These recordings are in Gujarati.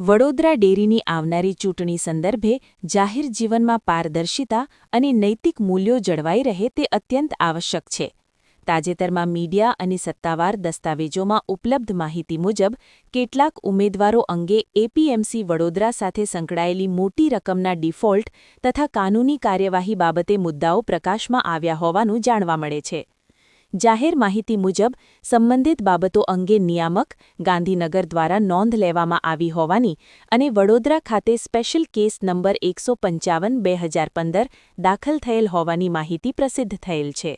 વડોદરા ડેરીની આવનારી ચૂંટણી સંદર્ભે જાહેર જીવનમાં પારદર્શિતા અને નૈતિક મૂલ્યો જળવાઈ રહે તે અત્યંત આવશ્યક છે. તાજેતરમાં મીડિયા અને સત્તાવાર દસ્તાવેજોમાં ઉપલબ્ધ માહિતી મુજબ કેટલાક ઉમેદવારો અંગે એપીએમસી વડોદરા સાથે સંકળાયેલી મોટી રકમના ડિફોલ્ટ તથા કાનૂની કાર્યવાહી બાબતે મુદ્દાઓ પ્રકાશમાં આવ્યા હોવાનું જાણવા મળે છે. જાહેર માહિતી મુજબ સંબંધિત બાબતો અંગે નિયામક ગાંધીનગર દ્વારા નોંધ લેવામાં આવી હોવાની અને વડોદરા ખાતે સ્પેશિયલ કેસ નંબર 155/2015 દાખલ થયેલ હોવાની માહિતી પ્રસિદ્ધ થયેલ છે.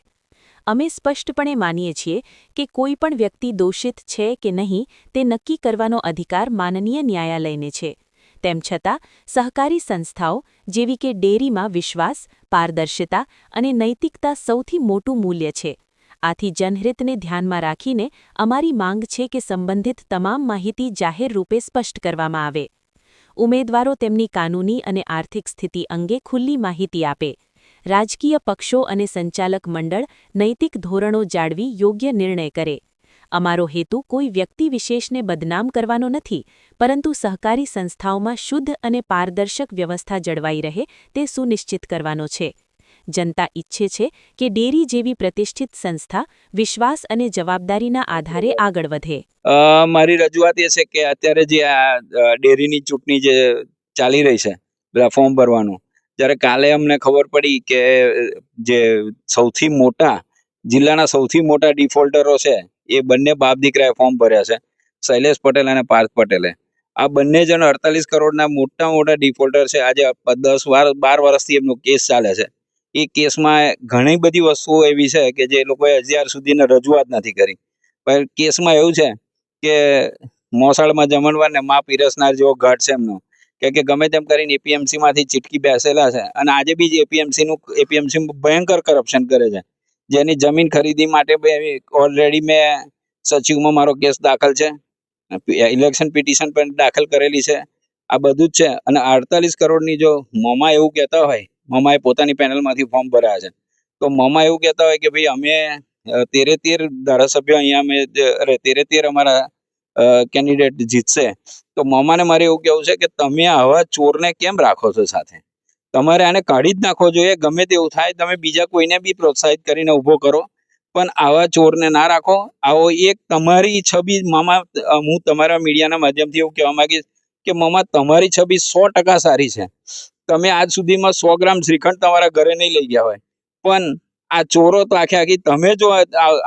અમે સ્પષ્ટપણે માનીએ છીએ કે કોઈપણ વ્યક્તિ દોષિત છે કે નહીં તે નક્કી કરવાનો અધિકાર માનનીય ન્યાયાલયને છે. તેમ છતાં સહકારી સંસ્થાઓ જેવી કે ડેરીમાં વિશ્વાસ, પારદર્શિતા અને નૈતિકતા સૌથી મોટું મૂલ્ય છે. આથી જનહિતને ધ્યાનમાં રાખીને અમારી માંગ છે કે સંબંધિત તમામ માહિતી જાહેર રૂપે સ્પષ્ટ કરવામાં આવે. ઉમેદવારો તેમની કાનૂની અને આર્થિક સ્થિતિ અંગે ખુલ્લી માહિતી આપે. રાજકીય પક્ષો અને સંચાલક મંડળ નૈતિક ધોરણો જાળવી યોગ્ય નિર્ણય કરે. અમારો હેતુ કોઈ વ્યક્તિ વિશેષને બદનામ કરવાનો નથી, પરંતુ સહકારી સંસ્થાઓમાં શુદ્ધ અને પારદર્શક વ્યવસ્થા જળવાઈ રહે તે સુનિશ્ચિત કરવાનો છે. જનતા ઈચ્છે છે કે ડેરી જેવી પ્રતિષ્ઠિત સંસ્થા વિશ્વાસ અને જવાબદારીના આધારે આગળ વધે. મારી રજૂઆત એ છે કે અત્યારે જે આ ડેરીની ચૂંટણી જે ચાલી રહી છે, પેલા ફોર્મ ભરવાનું, જ્યારે કાલે અમને ખબર પડી કે જે સૌથી મોટા જિલ્લાના સૌથી મોટા ડિફોલ્ટરો છે એ બંને બાપ દીકરાએ ફોર્મ ભર્યા છે, શૈલેષ પટેલ અને પાર્થ પટેલે. આ બંને જણ 48 કરોડના મોટા ડિફોલ્ટર છે. આજે 10-12 વર્ષથી એમનો કેસ ચાલે છે. એ કેસમાં ઘણી બધી વસ્તુઓ એવી છે કે જે લોકોએ હજી સુધી રજૂઆત નથી કરી. પણ કેસમાં એવું છે કે મોસાળમાં જમણવાર ને માં પીરસનાર જેવો ઘાટ છે એમનો, કે ગમે તેમ કરીને એપીએમસી માંથી ચીટકી બેસેલા છે અને આજે બી એપીએમસી ભયંકર કરપ્શન કરે છે. જેની જમીન ખરીદી માટે ઓલરેડી મેં સચિવમાં મારો કેસ દાખલ છે, ઇલેક્શન પિટિશન પણ દાખલ કરેલી છે. આ બધું જ છે. અને 48 કરોડની જો મોમાં એવું કહેતા હોય, મમાએ પોતાની પેનલમાંથી ફોર્મ ભર્યા છે, તો મમા એવું કહેતા હોય કે ભાઈ અમે 13 ધારાસભ્યો અહીંયા 13 અમારા કેન્ડિડેટ જીતશે, તો મમાને મારે એવું કહેવું છે કે તમે આવા ચોરને કેમ રાખો છો સાથે? તમારે આને કાઢી જ નાખવો જોઈએ. ગમે તેવું થાય તમે બીજા કોઈને બી પ્રોત્સાહિત કરીને ઊભો કરો, પણ આવા ચોરને ના રાખો. આવો એક તમારી છબી મામા, હું તમારા મીડિયાના માધ્યમથી એવું કહેવા માંગીશ કે મમા તમારી છબી 100% સારી છે. તમે આજ સુધીમાં 100 ગ્રામ શ્રીખંડ તમારા ઘરે નહીં લઈ ગયા હોય, પણ આ ચોરો તો આખી તમે જો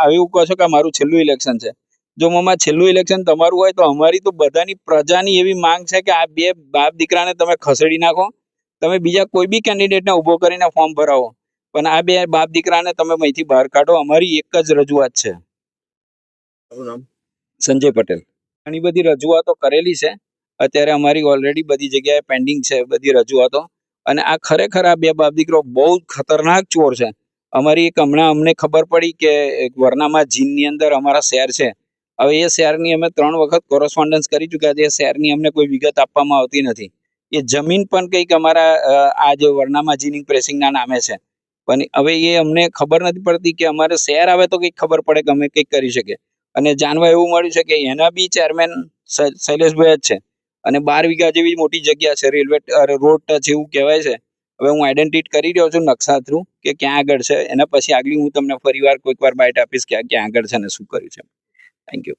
એવું કહો છો કે મારું છેલ્લું ઇલેક્શન છે, જો મમા છેલ્લું ઇલેક્શન તમારું હોય તો અમારી તો બધાની પ્રજાની એવી માંગ છે કે આ બે બાપ દીકરાને તમે ખસેડી નાખો. તમે બીજા કોઈ બી કેન્ડિડેટને ઊભો કરીને ફોર્મ ભરાવો, પણ આ બે બાપ દીકરાને તમે અહીંથી બહાર કાઢો. અમારી એક જ રજૂઆત છે. સંજય પટેલ. ઘણી બધી રજૂઆતો કરેલી છે. અત્યારે અમારી ઓલરેડી બધી જગ્યાએ પેન્ડિંગ છે બધી રજૂઆતો. અને આ ખરેખર આ બે બાપ દીકરો બહુ જ ખતરનાક ચોર છે. અમારી એક હમણાં અમને ખબર પડી કે વરનામાં જીનની અંદર અમારા શહેર છે. હવે એ શહેરની અમે 3 વખત કોરસ્પોન્ડન્સ કરી ચૂક્યા છે. એ શહેરની અમને કોઈ વિગત આપવામાં આવતી નથી. એ જમીન પણ કંઈક અમારા આ જે વરનામાં જીનિંગ પ્રેસિંગના નામે છે, પણ હવે એ અમને ખબર નથી પડતી કે અમારે શહેર આવે તો કંઈક ખબર પડે કે અમે કંઈક કરી શકીએ. અને જાણવા એવું મળ્યું છે કે એના બી ચેરમેન શૈલેષભાઈ જ છે. અને 12 વીઘા જેવી મોટી જગ્યા છે, રેલવે રોડ ટચ એવું કહેવાય છે. હવે હું આઈડેન્ટિટી કરી રહ્યો છું નકશા થ્રુ કે ક્યાં આગળ છે. એના પછી આગળ હું તમને ફરીવાર કોઈક વાર બાઇટ આપીશ કે ક્યાં આગળ છે અને શું કર્યું છે. Thank you.